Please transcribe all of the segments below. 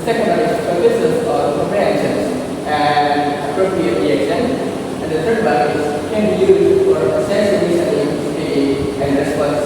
second one is focuses on comprehension and appropriate reaction. And the third one is can be used for assessing listening, speaking, and response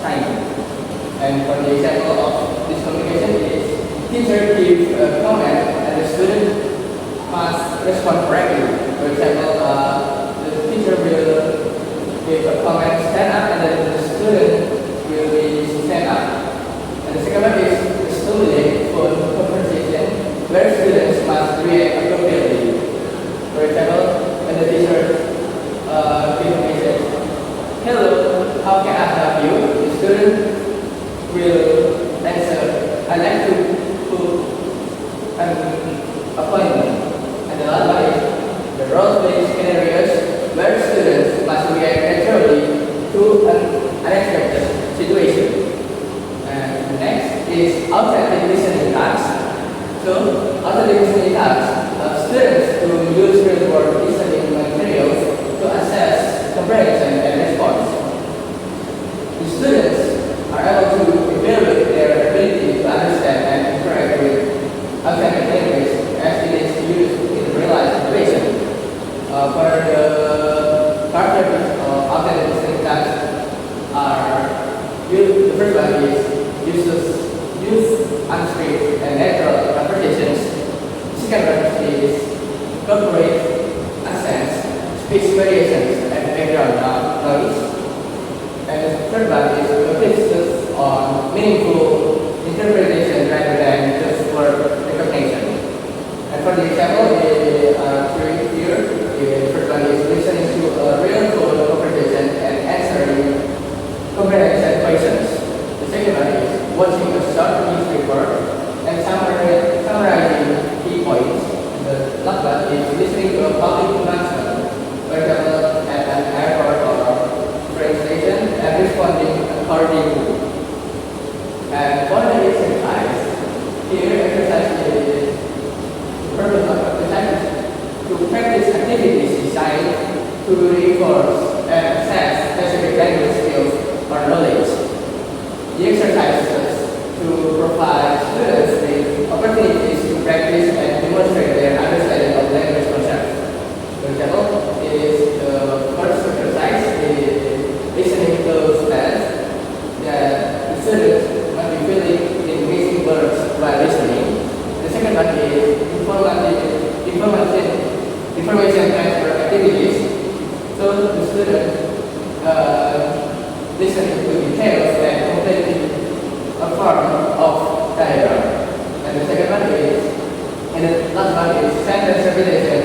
time. And for the example of this communication is teacher gives a comment and the student must respond correctly. For example, the teacher will give a comment stand up and then the student will be stand up. And the second one is the stimulate for conversation where students must react appropriately. For example, when the teacher gives a message, hello, how can I help you? The student will answer, I'd like to book an appointment. And the last one is the role-play scenarios where students must react naturally to an unexpected situation. And next is authentic listening tasks. So, authentic listening tasks, students who use real-world listening materials to assess comprehension and response. The students are able to evaluate their ability to understand and interact with authentic language as it is used in real-life situation. For the characteristics of authentic listening tasks are the first one is use unscripted and natural interpretations. The second one is incorporate accents, speech variations, and background noise. And the third one is emphasis on meaningful interpretation rather than just word recognition. And for the example, the here, the first one is listening to a real code conversation and answering comprehension questions. The second one is watching a short newspaper and summarizing key points. And the last one is listening to a public announcement, for example, at an airport or train station, and responding accordingly. And for the exercise, here exercise is the purpose of exercise is to practice activities designed to reinforce and assess specific language skills or knowledge. The exercises to provide students with opportunities to practice and demonstrate their understanding of language concepts. For example, is the first exercise is listening to tests that the students must be filling in missing words while listening. The second one is information transfer activities. So the student listening to details and completing a form of diagram. And the second one is, and the last one is sentence repetition